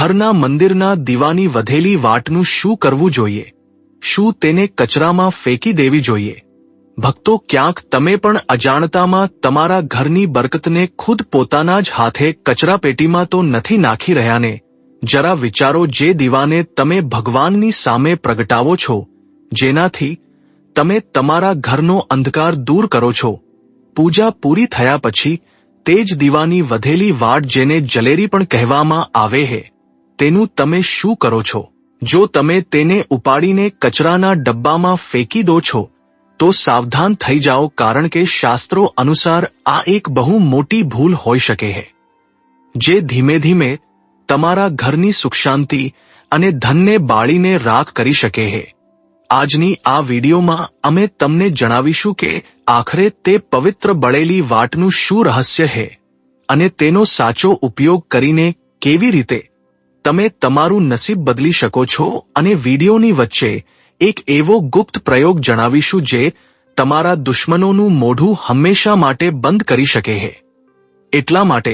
ઘરના મંદિરના દીવાની વધેલી વાટનું શું કરવું જોઈએ? શું તેને કચરામાં ફેંકી દેવી જોઈએ? ભક્તો, ક્યાંક તમે પણ અજાણતામાં તમારા ઘરની બરકતને ખુદ પોતાના જ હાથે કચરાપેટીમાં તો નથી નાખી રહ્યા ને? જરા વિચારો, જે દીવાને તમે ભગવાનની સામે પ્રગટાવો છો, જેનાથી તમે તમારા ઘરનો અંધકાર દૂર કરો છો, પૂજા પૂરી થયા પછી તે જ દીવાની વધેલી વાટ, જેને જલેરી પણ કહેવામાં આવે છે, તેનું તમે શું કરો છો? જો તમે તેને ઉપાડીને કચરાના ડબ્બામાં ફેંકી દો છો તો સાવધાન થઈ જાઓ, કારણ કે શાસ્ત્રો અનુસાર આ એક બહુ મોટી ભૂલ હોઈ શકે છે, જે ધીમે ધીમે તમારા ઘરની સુખ શાંતિ અને ધનને બાળીને રાખ કરી શકે છે. આજની આ વિડીયોમાં અમે તમને જણાવીશું કે આખરે તે પવિત્ર બળેલી વાટનું શું રહસ્ય છે અને તેનો સાચો ઉપયોગ કરીને કેવી રીતે તમે તમારું નસીબ બદલી શકો છો. અને વિડીયોની વચ્ચે એક એવો ગુપ્ત પ્રયોગ જણાવીશું જે તમારા દુશ્મનોનું મોઢું હંમેશા માટે બંધ કરી શકે છે. એટલા માટે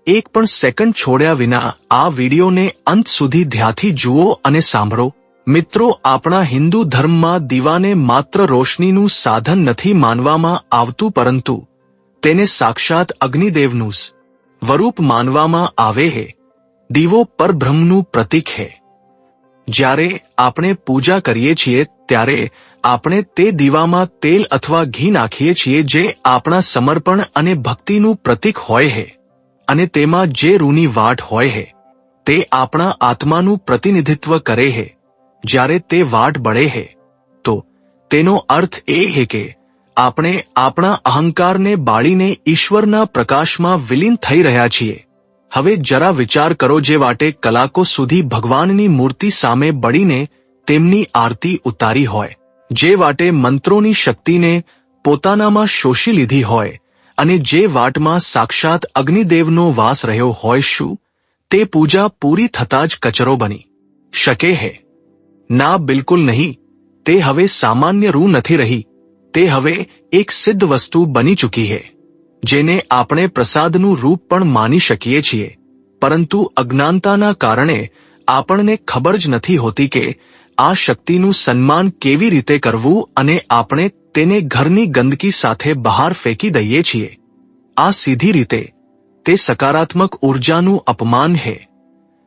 એક પણ સેકન્ડ છોડ્યા વિના આ વિડીયોને અંત સુધી ધ્યાનથી જુઓ અને સાંભળો. મિત્રો, આપણા હિન્દુ ધર્મમાં દીવાને માત્ર રોશનીનું સાધન નથી માનવામાં આવતું, પરંતુ તેને સાક્ષાત અગ્નિદેવનું સ્વરૂપ માનવામાં આવે છે. દીવો પરબ્રહ્મનું પ્રતીક છે. જ્યારે આપણે પૂજા કરીએ છીએ ત્યારે આપણે તે દીવામાં તેલ અથવા ઘી નાખીએ છીએ, જે આપણા સમર્પણ અને ભક્તિનું પ્રતીક હોય છે. અને તેમાં જે રૂની વાટ હોય છે તે આપણા આત્માનું પ્રતિનિધિત્વ કરે છે. જ્યારે તે વાટ બળે છે તો તેનો અર્થ એ છે કે આપણે આપણા અહંકારને બાળીને ઈશ્વરના પ્રકાશમાં વિલીન થઈ રહ્યા છીએ. હવે જરા વિચાર કરો, જે વાટે કલાકો સુધી ભગવાનની મૂર્તિ સામે બળીને તેમની આરતી ઉતારી હોય, જે વાટે મંત્રોની શક્તિને પોતાનામાં શોષી લીધી હોય, અને જે વાટમાં સાક્ષાત અગ્નિદેવનો વાસ રહ્યો હોય, શું તે પૂજા પૂરી થતાં જ કચરો બની શકે છે? ના, બિલકુલ નહીં. તે હવે સામાન્ય રૂ નથી રહી, તે હવે એક સિદ્ધ વસ્તુ બની ચૂકી છે, જેને આપણે પ્રસાદનું રૂપ પણ માની શકીએ છીએ. પરંતુ અજ્ઞાનતાના કારણે આપણને ખબર જ નથી હોતી કે આ શક્તિનું સન્માન કેવી રીતે કરવું, અને આપણે તેને ઘરની ગંદકી સાથે બહાર ફેંકી દઈએ છીએ. આ સીધી રીતે તે સકારાત્મક ઉર્જાનું અપમાન છે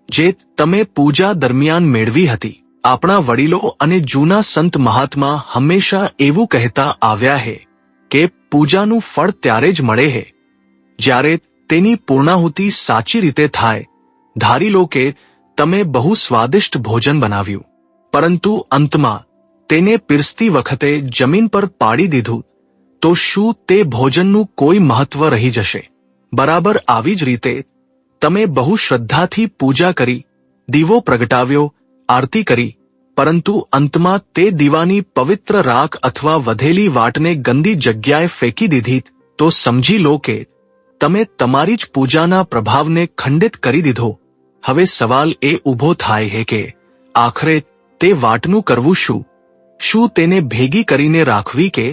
જે તમે પૂજા દરમિયાન મેળવી હતી. આપણા વડીલો અને જૂના સંત મહાત્મા હંમેશા એવું કહેતા આવ્યા છે કે પૂજાનું ફળ ત્યારે જ મળે છે જ્યારે તેની પૂર્ણાહુતિ સાચી રીતે થાય. ધારી લો કે તમે બહુ સ્વાદિષ્ટ ભોજન બનાવ્યું, પરંતુ અંતમાં તેને પીરસતી વખતે જમીન પર પાડી દીધું, તો શું તે ભોજનનું કોઈ મહત્વ રહી જશે? બરાબર આવી જ રીતે તમે બહુ શ્રદ્ધાથી પૂજા કરી, દીવો પ્રગટાવ્યો, આરતી કરી, પરંતુ અંતમાં તે દીવાની પવિત્ર રાખ અથવા વધેલી વાટને ગંદી જગ્યાએ ફેંકી દીધી, તો સમજી લો કે તમે તમારી જ પૂજાના પ્રભાવને ખંડિત કરી દીધો. હવે સવાલ એ ઊભો થાય છે કે આખરે તે વાટનું કરવું શું? શું તેને ભેગી કરીને રાખવી કે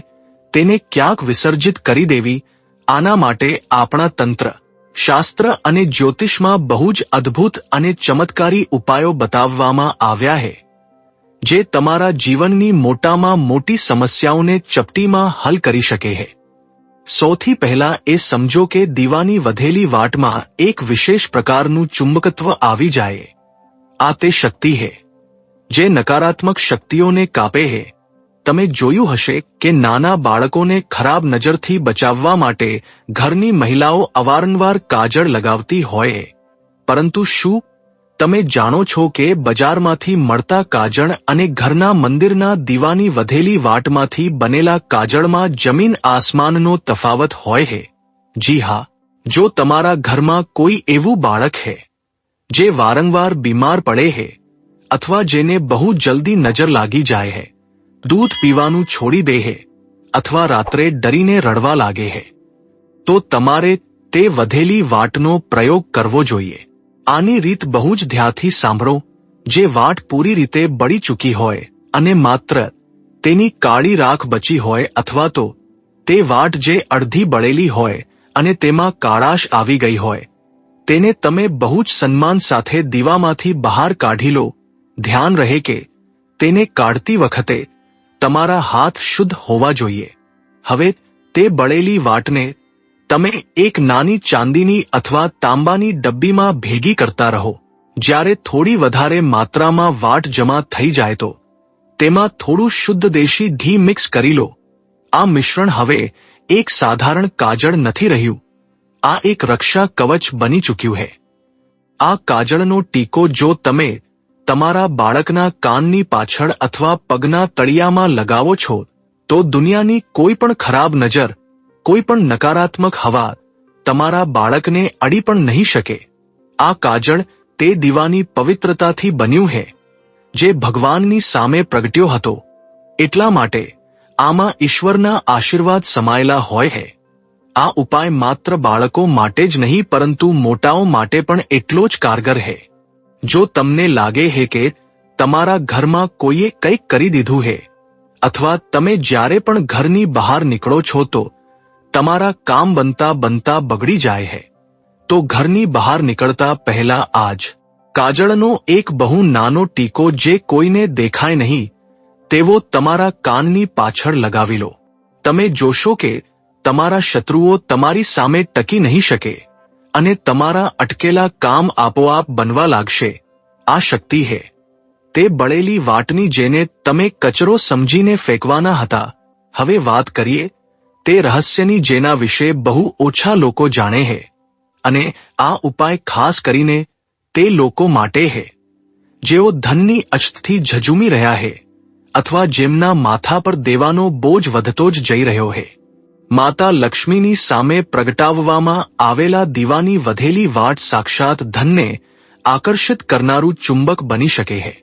તેને ક્યાંક વિસર્જિત કરી દેવી? આના માટે આપણા તંત્ર, શાસ્ત્ર અને જ્યોતિષમાં બહુ જ અદ્ભુત અને ચમત્કારી ઉપાયો બતાવવામાં આવ્યા છે, જે તમારા જીવનની મોટામાં મોટી સમસ્યાઓને ચપટીમાં હલ કરી શકે છે. સૌથી પહેલા એ સમજો કે દીવાની વધેલી વાટમાં એક વિશેષ પ્રકારનું ચુંબકત્વ આવી જાય. આ તે શક્તિ છે જે નકારાત્મક શક્તિઓને કાપે છે. તમે જોયું હશે કે નાના બાળકોને ખરાબ નજરથી બચાવવા માટે ઘરની મહિલાઓ અવારનવાર કાજળ લગાવતી હોય, પરંતુ શું તમે જાણો છો કે બજારમાંથી મળતા કાજળ અને ઘરના મંદિરના દીવાની વધેલી વાટમાંથી બનેલા કાજળમાં જમીન આસમાનનો તફાવત હોય છે? જી હા, જો તમારા ઘરમાં કોઈ એવું બાળક છે જે વારંવાર બીમાર પડે છે, અથવા જેને બહુ જલ્દી નજર લાગી જાય છે, દૂધ પીવાનું છોડી દે છે, અથવા રાત્રે ડરીને રડવા લાગે છે, તો તમારે તે વધેલી વાટનો પ્રયોગ કરવો જોઈએ. આની રીત બહુ જ ધ્યાનથી સાંભળો. જે વાટ પૂરી રીતે બળી ચૂકી હોય અને માત્ર તેની કાળી રાખ બચી હોય, અથવા તો તે વાટ જે અડધી બળેલી હોય અને તેમાં કાળાશ આવી ગઈ હોય, તેને તમે બહુ જ સન્માન સાથે દીવામાંથી બહાર કાઢી લો. ધ્યાન રહે કે તેને કાઢતી વખતે તમારા હાથ શુદ્ધ હોવા જોઈએ. હવે તે બળેલી વાટને તમે એક નાની ચાંદીની અથવા તાંબાની ડબ્બીમાં ભેગી કરતા રહો. જ્યારે થોડી વધારે માત્રામાં વાટ જમા થઈ જાય તો તેમાં થોડું શુદ્ધ દેશી ઘી મિક્સ કરી લો. આ મિશ્રણ હવે એક સાધારણ કાજળ નથી રહ્યું, આ એક રક્ષા કવચ બની ચૂક્યું છે. આ કાજળનો ટીકો જો તમે તમારા બાળકના કાનની પાછળ અથવા પગના તળિયામાં લગાવો છો તો દુનિયાની કોઈ પણ ખરાબ નજર, કોઈ પણ નકારાત્મક હવા તમારા બાળકને અડી પણ નહીં શકે. આ કાજળ તે દીવાની પવિત્રતાથી બન્યું છે જે ભગવાનની સામે પ્રગટ્યો હતો. એટલા માટે આમાં ઈશ્વરના આશીર્વાદ સમાયેલા હોય છે. આ ઉપાય માત્ર બાળકો માટે જ નહીં પરંતુ મોટાઓ માટે પણ એટલો જ કારગર છે. જો તમને લાગે છે કે તમારા ઘરમાં કોઈએ કંઈક કરી દીધું છે અથવા તમે જ્યારે પણ ઘરની બહાર નીકળો છો તો તમારા કામ બનતા બનતા બગડી જાય છે, તો ઘરની બહાર નીકળતા પહેલા આજ કાજળનો એક બહુ નાનો ટીકો જે કોઈને દેખાય નહીં તેવો તમારા કાનની પાછળ લગાવી લો. તમે જોશો કે તમારા શત્રુઓ તમારી સામે ટકી નહીં શકે અને તમારા અટકેલા કામ આપોઆપ બનવા લાગશે. આ શક્તિ છે તે બળેલી વાટની જેને તમે કચરો સમજીને ફેંકવાના હતા. હવે વાત કરીએ તે રહસ્યની જેના વિશે બહુ ઓછા લોકો જાણે છે, અને આ ઉપાય ખાસ કરીને તે લોકો માટે છે જેઓ ધનની અછતથી ઝઝૂમી રહ્યા છે અથવા જેમના માથા પર દેવાનો બોજ વધતો જ જઈ રહ્યો છે. માતા લક્ષ્મીની સામે પ્રગટાવવામાં આવેલા દીવાની વધેલી વાટ સાક્ષાત ધનને આકર્ષિત કરનારું ચુંબક બની શકે છે.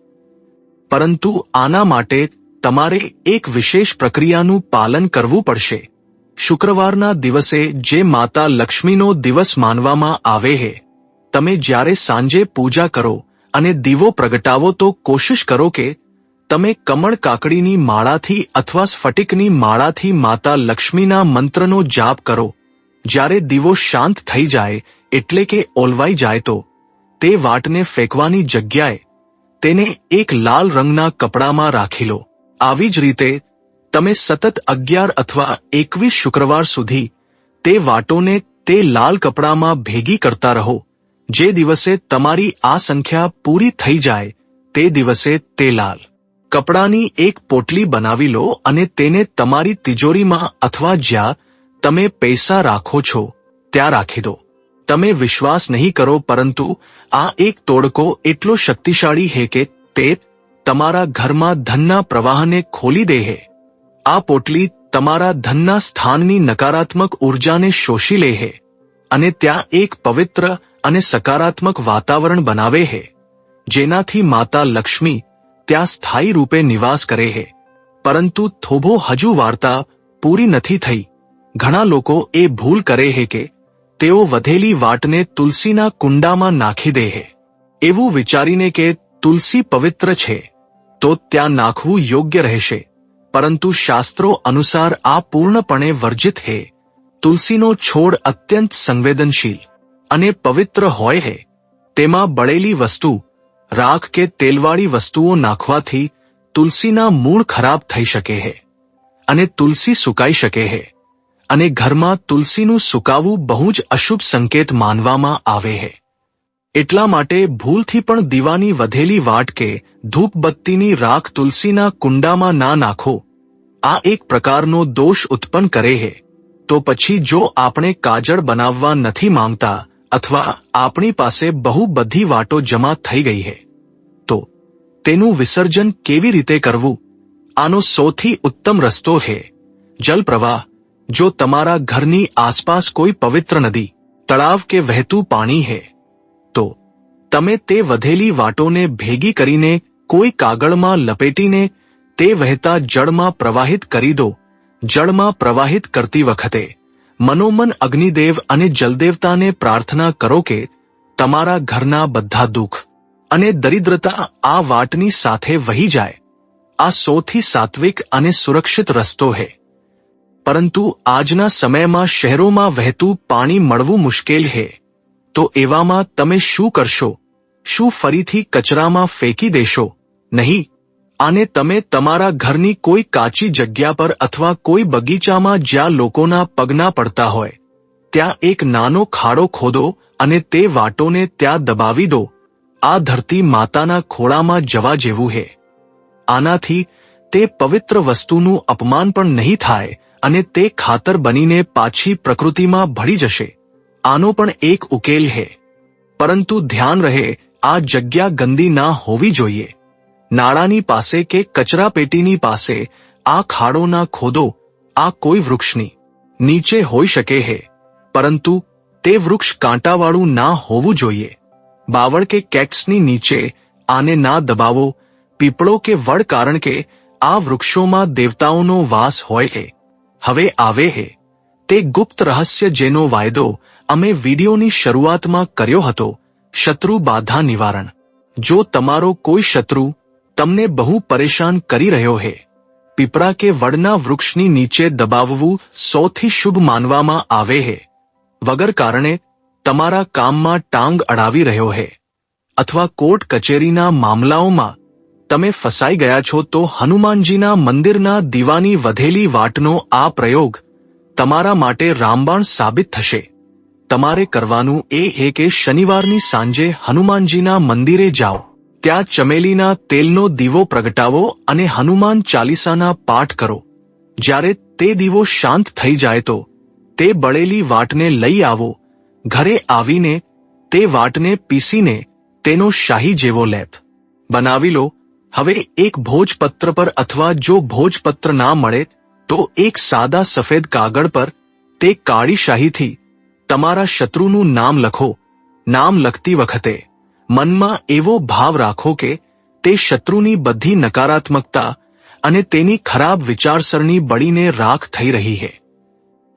પરંતુ આના માટે તમારે એક વિશેષ પ્રક્રિયાનું પાલન કરવું પડશે. શુક્રવારના દિવસે જે માતા લક્ષ્મીનો દિવસ માનવામાં આવે છે, તમે જ્યારે સાંજે પૂજા કરો અને દીવો પ્રગટાવો તો કોશિશ કરો કે તમે કમળ કાકડીની માળાથી અથવા સ્ફટિકની માળાથી માતા લક્ષ્મીના મંત્રનો જાપ કરો. જ્યારે દીવો શાંત થઈ જાય એટલે કે ઓલવાઈ જાય તો તે વાટને ફેંકવાની જગ્યાએ તેને એક લાલ રંગના કપડામાં રાખી લો. આવી જ રીતે તમે સતત 11 અથવા 21 શુક્રવાર સુધી તે વાટોને તે લાલ કપડામાં ભેગી કરતા રહો. જે દિવસે તમારી આ સંખ્યા પૂરી થઈ જાય તે દિવસે તે લાલ કપડાની એક પોટલી બનાવી લો અને તેને તમારી તિજોરીમાં અથવા જ્યાં તમે પૈસા રાખો છો ત્યાં રાખી દો. તમે વિશ્વાસ નહીં કરો પરંતુ આ એક તોડકો એટલો શક્તિશાળી છે કે તે તમારા ઘરમાં ધનના પ્રવાહને ખોલી દે છે. આ પોટલી તમારા ધનના સ્થાનની નકારાત્મક ઉર્જાને શોષી લે છે અને ત્યાં એક પવિત્ર અને સકારાત્મક વાતાવરણ બનાવે છે જેનાથી માતા લક્ષ્મી ત્યાં સ્થાયી રૂપે નિવાસ કરે છે. પરંતુ થોભો હજુ વાર્તા પૂરી નથી થઈ. ઘણા લોકો એ ભૂલ કરે છે કે તેઓ વધેલી વાટને તુલસીના કુંડામાં નાખી દે છે, એવું વિચારીને કે તુલસી પવિત્ર છે તો ત્યાં નાખવું યોગ્ય રહેશે. પરંતુ શાસ્ત્રો અનુસાર આ પૂર્ણપણે વર્જિત છે. તુલસીનો છોડ અત્યંત સંવેદનશીલ અને પવિત્ર હોય છે. તેમાં બળેલી વસ્તુ, રાખ કે તેલવાળી વસ્તુઓ નાખવાથી તુલસીના મૂળ ખરાબ થઈ શકે છે અને તુલસી સુકાઈ શકે છે, અને ઘરમાં તુલસીનું સુકાવું બહુ જ અશુભ સંકેત માનવામાં આવે છે. એટલા માટે ભૂલથી પણ દીવાની વધેલી વાટ કે ધૂપબત્તીની રાખ તુલસીના કુંડામાં ના નાખો. આ એક પ્રકારનો દોષ ઉત્પન્ન કરે છે. તો પછી જો આપણે કાજળ બનાવવા નથી માંગતા અથવા આપણી પાસે બહુ બધી વાટો જમા થઈ ગઈ છે તો તેનું વિસર્જન કેવી રીતે કરવું? આનો સૌથી ઉત્તમ રસ્તો છે જલપ્રવાહ. જો તમારા ઘરની આસપાસ કોઈ પવિત્ર નદી, તળાવ કે વહેતું પાણી છે તો તમે તે વધેલી વાટોને ભેગી કરીને કોઈ કાગળમાં લપેટીને તે વહેતા જળમાં પ્રવાહિત કરી દો. જળમાં પ્રવાહિત કરતી વખતે મનોમન અગ્નિદેવ અને જલદેવતાને પ્રાર્થના કરો કે તમારા ઘરના બધા દુઃખ અને દરિદ્રતા આ વાટની સાથે વહી જાય. આ સૌથી સાત્વિક અને સુરક્ષિત રસ્તો છે. પરંતુ આજના સમયમાં શહેરોમાં વહેતું પાણી મળવું મુશ્કેલ છે. તો એવામાં તમે શું કરશો? શું ફરીથી કચરામાં ફેંકી દેશો? નહીં. આને તમે તમારા ઘરની કોઈ કાચી જગ્યા પર અથવા કોઈ બગીચામાં જ્યાં લોકોના પગના પડતા હોય ત્યાં એક નાનો ખાડો ખોદો અને તે વાટોને ત્યાં દબાવી દો. આ ધરતી માતાના ખોળામાં જવા જેવું છે. આનાથી તે પવિત્ર વસ્તુનું અપમાન પણ નહીં થાય અને તે ખાતર બનીને પાછી પ્રકૃતિમાં ભળી જશે. આનો પણ એક ઉકેલ છે, પરંતુ ધ્યાન રહે આ જગ્યા ગંદી ના હોવી જોઈએ. નાળાની પાસે કે કચરાપેટીની પાસે આ ખાડો ના ખોદો. આ કોઈ વૃક્ષની નીચે હોઈ શકે છે, પરંતુ તે વૃક્ષ કાંટાવાળું ના હોવું જોઈએ. બાવળ કે કેક્ટસની નીચે આને ના દબાવો. પીપળો કે વડ, કારણ કે આ વૃક્ષોમાં દેવતાઓનો વાસ હોય છે. હવે આવે છે તે ગુપ્ત રહસ્ય જેનો વાયદો અમે વિડીયોની શરૂઆતમાં કર્યો હતો, શત્રુ બાધા નિવારણ. જો તમારો કોઈ શત્રુ તમને બહુ પરેશાન કરી રહ્યો છે, પીપળા કે વડના વૃક્ષની નીચે દબાવવું સૌથી શુભ માનવામાં આવે છે. વગર કારણે તમારા કામમાં ટાંગ અડાવી રહ્યો છે અથવા કોર્ટ કચેરીના મામલાઓમાં તમે ફસાઈ ગયા છો, તો હનુમાનજીના મંદિરના દીવાની વધેલી વાટનો આ પ્રયોગ તમારા માટે રામબાણ સાબિત થશે. તમારે કરવાનું એ છે કે શનિવારની સાંજે હનુમાનજીના મંદિરે જાઓ, ત્યાં ચમેલીના તેલનો દીવો પ્રગટાવો અને હનુમાન ચાલીસાના પાઠ કરો. જ્યારે તે દીવો શાંત થઈ જાય તો તે બળેલી વાટને લઈ આવો. ઘરે આવીને તે વાટને પીસીને તેનો શાહી જેવો લેપ બનાવી લો. હવે એક ભોજપત્ર પર અથવા જો ભોજપત્ર ના મળે તો એક સાદા સફેદ કાગળ પર તે કાળી શાહીથી તમારા શત્રુનું નામ લખો. નામ લખતી વખતે મનમાં એવો ભાવ રાખો કે તે શત્રુની બધી નકારાત્મકતા અને તેની ખરાબ વિચારસરણી બળીને રાખ થઈ રહી છે.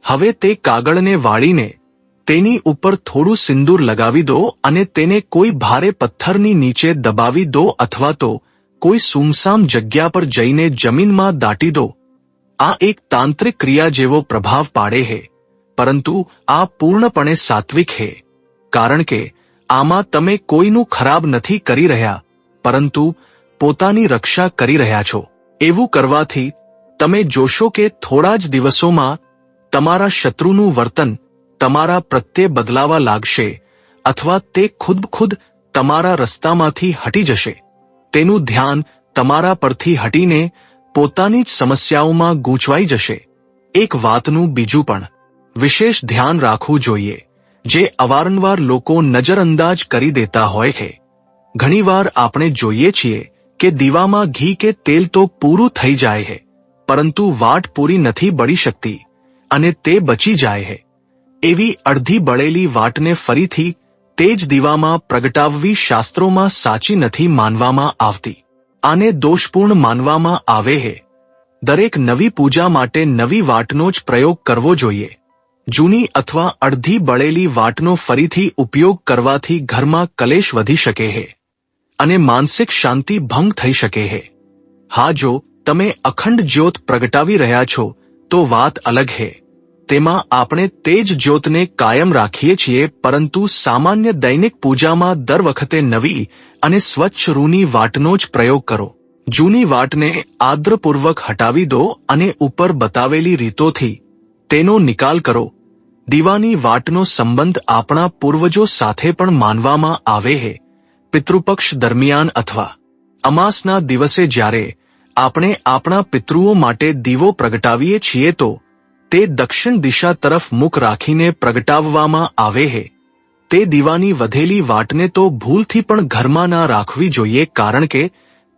હવે તે કાગળને વાળીને તેની ઉપર થોડું સિંદૂર લગાવી દો અને તેને કોઈ ભારે પથ્થરની નીચે દબાવી દો અથવા તો કોઈ સુમસામ જગ્યા પર જઈને જમીનમાં દાટી દો. આ એક તાંત્રિક ક્રિયા જેવો પ્રભાવ પાડે છે, પરંતુ આ પૂર્ણપણે સાત્વિક છે, કારણ કે આમાં તમે કોઈનું ખરાબ નથી કરી રહ્યા, પરંતુ પોતાની રક્ષા કરી રહ્યા છો. એવું કરવાથી તમે જોશો કે થોડા જ દિવસોમાં તમારા શત્રુનું વર્તન તમારા પ્રત્યે બદલાવા લાગશે અથવા તે ખુદ તમારા રસ્તામાંથી હટી જશે. તેનું ધ્યાન તમારા પરથી હટીને પોતાની જ સમસ્યાઓમાં ગૂંચવાઈ જશે. એક વાતનું બીજું પણ વિશેષ ધ્યાન રાખવું જોઈએ, જે અવારનવાર લોકો નજરઅંદાજ કરી દેતા હોય છે. ઘણીવાર આપણે જોઈએ છીએ કે દીવામાં ઘી કે તેલ તો પૂરું થઈ જાય છે, પરંતુ વાટ પૂરી નથી બળી શકતી અને તે બચી જાય છે. એવી અડધી બળેલી વાટને ફરીથી તે જ દીવામાં પ્રગટાવવી શાસ્ત્રોમાં સાચી નથી માનવામાં આવતી. આને દોષપૂર્ણ માનવામાં આવે છે. દરેક નવી પૂજા માટે નવી વાટનો જ પ્રયોગ કરવો જોઈએ. જૂની અથવા અડધી બળેલી વાટનો ફરીથી ઉપયોગ કરવાથી ઘરમાં કલેશ વધી શકે છે અને માનસિક શાંતિ ભંગ થઈ શકે છે. હા, જો તમે અખંડ જ્યોત પ્રગટાવી રહ્યા છો તો વાત અલગ છે. તેમાં આપણે તે જ જ્યોતને કાયમ રાખીએ છીએ, પરંતુ સામાન્ય દૈનિક પૂજામાં દર વખતે નવી અને સ્વચ્છ રૂની વાટનો જ પ્રયોગ કરો. જૂની વાટને આદ્રપૂર્વક હટાવી દો અને ઉપર બતાવેલી રીતોથી તેનો નિકાલ કરો. દીવાની વાટનો સંબંધ આપણા પૂર્વજો સાથે પણ માનવામાં આવે છે. પિતૃપક્ષ દરમિયાન અથવા અમાસના દિવસે જ્યારે આપણે આપણા પિતૃઓ માટે દીવો પ્રગટાવીએ છીએ તો તે દક્ષિણ દિશા તરફ મુખ રાખીને પ્રગટાવવામાં આવે છે. તે દીવાની વધેલી વાટને તો ભૂલથી પણ ઘરમાં ના રાખવી જોઈએ, કારણ કે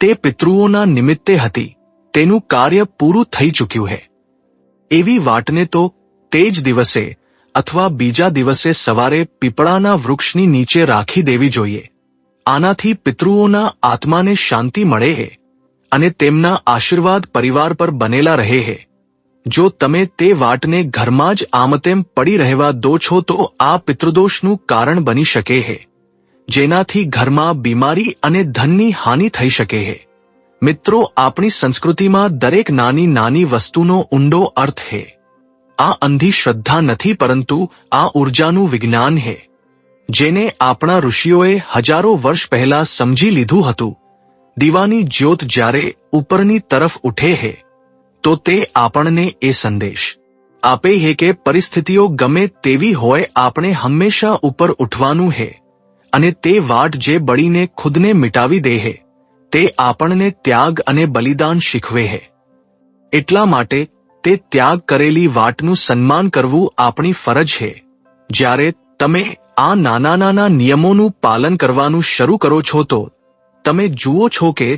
તે પિતૃઓના નિમિત્તે હતી. તેનું કાર્ય પૂરું થઈ ચૂક્યું છે. એવી વાટને તો તે જ દિવસે અથવા બીજા દિવસે સવારે પીપળાના વૃક્ષની નીચે રાખી દેવી જોઈએ. આનાથી પિતૃઓના આત્માને શાંતિ મળે છે અને તેમના આશીર્વાદ પરિવાર પર બનેલા રહે છે. જો તમે તે વાટને ઘરમાં જ આમતેમ પડી રહેવા દો છો તો આ પિતૃદોષનું કારણ બની શકે છે, જેનાથી ઘરમાં બીમારી અને ધનની હાનિ થઈ શકે છે. મિત્રો, આપણી સંસ્કૃતિમાં દરેક નાની નાની વસ્તુનો ઊંડો અર્થ છે. આ અંધી શ્રદ્ધા નથી, પરંતુ આ ઊર્જાનું વિજ્ઞાન છે. જેને આપણા ઋષિઓએ હજારો વર્ષ પહેલા સમજી લીધું હતું. દીવાની જ્યોત જ્યારે ઉપરની તરફ ઉઠે હે તો તે આપણને એ સંદેશ આપે હે કે પરિસ્થિતિઓ ગમે તેવી હોય આપણે હંમેશા ઉપર ઉઠવાનું હે, અને તે વાટ જે બળીને ખુદને મિટાવી દે હે તે આપણને ત્યાગ અને બલિદાન શીખવે હે. એટલા માટે તે ત્યાગ કરેલી વાટનું સન્માન કરવું આપણી ફરજ છે. જ્યારે તમે આ નાના નાના નિયમોનું પાલન કરવાનું શરૂ કરો છો તો તમે જુઓ છો કે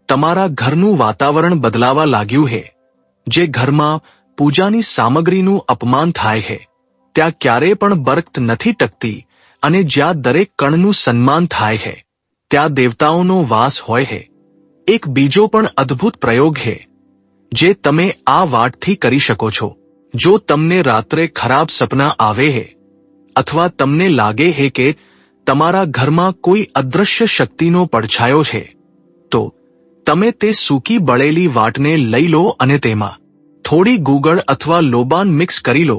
તમારા ઘરનું વાતાવરણ બદલાવા લાગ્યું છે. જે ઘરમાં પૂજાની સામગ્રીનું અપમાન થાય છે ત્યાં ક્યારેય પણ બરકત નથી ટકતી, અને જ્યાં દરેક કણનું સન્માન થાય છે ત્યાં દેવતાઓનો વાસ હોય છે. એક બીજો પણ અદ્ભુત પ્રયોગ છે જે તમે આ વાટથી કરી શકો છો. જો તમને રાત્રે ખરાબ સપના આવે છે અથવા તમને લાગે છે કે તમારા ઘરમાં કોઈ અદૃશ્ય શક્તિનો પડછાયો છે તો તમે તે સૂકી બળેલી વાટને લઈ લો અને તેમાં થોડી ગુગળ અથવા લોબાન મિક્સ કરી લો.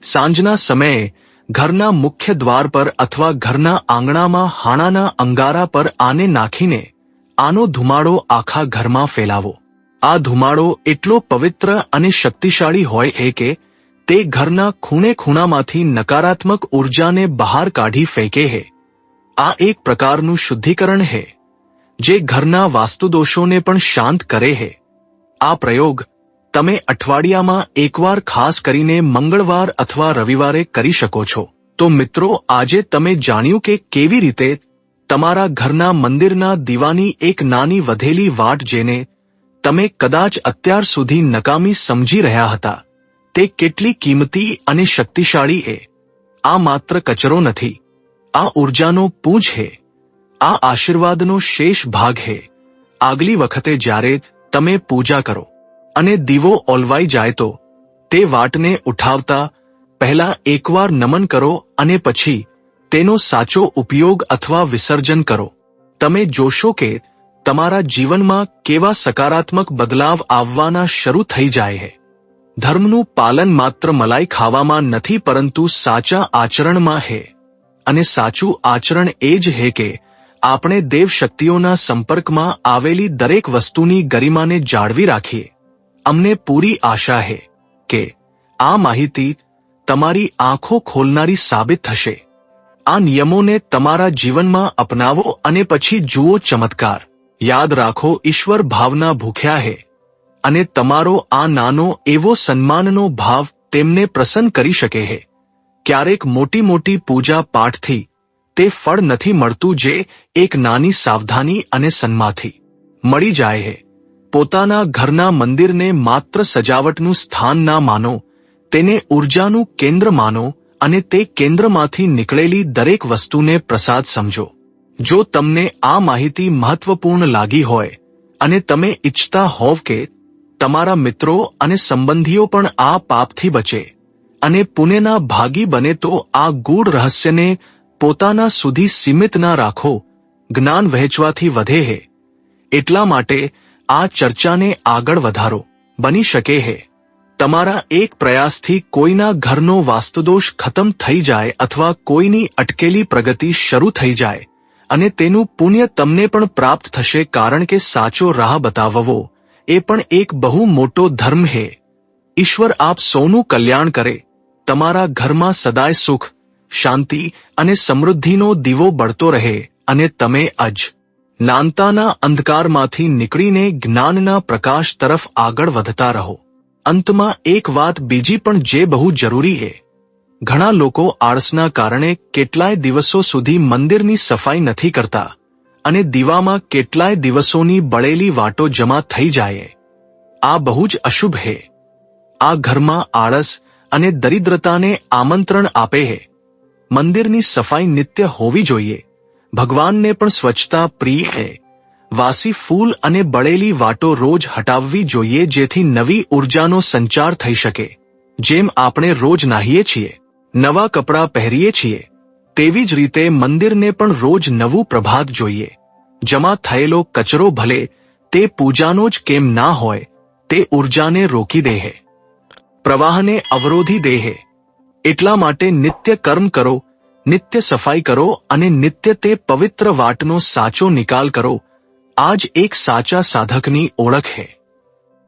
સાંજના સમયે ઘરના મુખ્ય દ્વાર પર અથવા ઘરના આંગણામાં હાણાના અંગારા પર આને નાખીને આનો ધુમાડો આખા ઘરમાં ફેલાવો. આ ધુમાડો એટલો પવિત્ર અને શક્તિશાળી હોય છે કે તે ઘરના ખૂણે ખૂણામાંથી નકારાત્મક ઉર્જાને બહાર કાઢી ફેંકે છે. આ એક પ્રકારનું શુદ્ધિકરણ છે જે ઘરના વાસ્તુદોષોને પણ શાંત કરે છે. આ પ્રયોગ તમે અઠવાડિયામાં એકવાર ખાસ કરીને મંગળવાર અથવા રવિવારે કરી શકો છો. તો મિત્રો, આજે તમે જાણ્યું કે કેવી રીતે તમારા ઘરના મંદિરના દીવાની એક નાની વધેલી વાટ, જેને તમે કદાચ અત્યાર સુધી નકામી સમજી રહ્યા હતા, તે કેટલી કિંમતી અને શક્તિશાળી છે. આ માત્ર કચરો નથી, આ ઉર્જાનો પૂંજ છે. આ આશીર્વાદનો શેષ ભાગ છે. આગલી વખતે જ્યારે તમે પૂજા કરો અને દીવો ઓલવાઈ જાય તો તે વાટને ઉઠાવતા પહેલા એકવાર નમન કરો અને પછી તેનો સાચો ઉપયોગ અથવા વિસર્જન કરો. તમે જોશો કે તમારા જીવનમાં કેવા સકારાત્મક બદલાવ આવવાના શરૂ થઈ જાય છે. ધર્મનું પાલન માત્ર મલાઈ ખાવામાં નથી પરંતુ સાચા આચરણમાં છે. અને સાચું આચરણ એ જ છે કે આપણે દેવશક્તિઓના સંપર્કમાં આવેલી દરેક વસ્તુની ગરિમાને જાળવી રાખીએ. અમને પૂરી આશા છે કે આ માહિતી તમારી આંખો ખોલનારી સાબિત થશે. આ નિયમોને તમારા જીવનમાં અપનાવો અને પછી જુઓ ચમત્કાર. યાદ રાખો, ઈશ્વર ભાવના ભૂખ્યા છે, અને તમારો આ નાનો એવો સન્માનનો ભાવ તેમને પ્રસન્ન કરી શકે છે. ક્યારેક મોટી મોટી પૂજા પાઠથી તે ફળ નથી મળતું જે એક નાની સાવધાની અને સન્માનથી મળી જાય છે. પોતાના ઘરના મંદિરને માત્ર સજાવટનું સ્થાન ના માનો, તેને ઉર્જાનું કેન્દ્ર માનો અને તે કેન્દ્રમાંથી નીકળેલી દરેક વસ્તુને પ્રસાદ સમજો. જો તમને આ માહિતી મહત્વપૂર્ણ લાગી હોય અને તમે ઈચ્છતા હોવ કે તમારા મિત્રો અને સંબંધીઓ પણ આ પાપથી બચે અને પુણ્યના ભાગી બને તો આ ગૂઢ રહસ્યને પોતાના સુધી સીમિત ના રાખો. જ્ઞાન વહેંચવાથી વધે છે. એટલા માટે આ ચર્ચાને આગળ વધારો. બની શકે છે તમારા એક પ્રયાસથી કોઈના ઘરનો વાસ્તુદોષ ખતમ થઈ જાય અથવા કોઈની અટકેલી પ્રગતિ શરૂ થઈ જાય, અને તેનું પુણ્ય તમને પણ પ્રાપ્ત થશે, કારણ કે સાચો રાહ બતાવવો એ પણ એક બહુ મોટો ધર્મ છે. ઈશ્વર આપ સૌનું કલ્યાણ કરે. તમારા ઘરમાં સદાય સુખ, શાંતિ અને સમૃદ્ધિનો દીવો બળતો રહે અને તમે નાનતાના અંધકારમાંથી નીકળીને જ્ઞાનના પ્રકાશ તરફ આગળ વધતા રહો. અંતમાં એક વાત બીજી પણ જે બહુ જરૂરી છે. ઘણા લોકો આળસના કારણે કેટલાય દિવસો સુધી મંદિરની સફાઈ નથી કરતા અને દીવામાં કેટલાય દિવસોની બળેલી વાટો જમા થઈ જાય. આ બહુ જ અશુભ છે. આ ઘરમાં આળસ અને દરિદ્રતાને આમંત્રણ આપે છે. મંદિરની સફાઈ નિત્ય હોવી જોઈએ. ભગવાનને પણ સ્વચ્છતા પ્રિય છે. વાસી ફૂલ અને બળેલી વાટો રોજ હટાવવી જોઈએ જેથી નવી ઉર્જાનો સંચાર થઈ શકે. જેમ આપણે રોજ નાહીએ છીએ, નવા કપડાં પહેરીએ છીએ, તેવી જ રીતે મંદિરને પણ રોજ નવું પ્રભાત જોઈએ. જમા થયેલો કચરો ભલે તે પૂજાનો જ કેમ ના હોય, તે ઉર્જાને રોકી દે છે, પ્રવાહને અવરોધી દે છે. એટલા માટે નિત્ય કર્મ કરો, નિત્ય સફાઈ કરો અને નિત્ય તે પવિત્ર વાટનો સાચો નિકાલ કરો. આ જ એક સાચા સાધકની ઓળખ છે.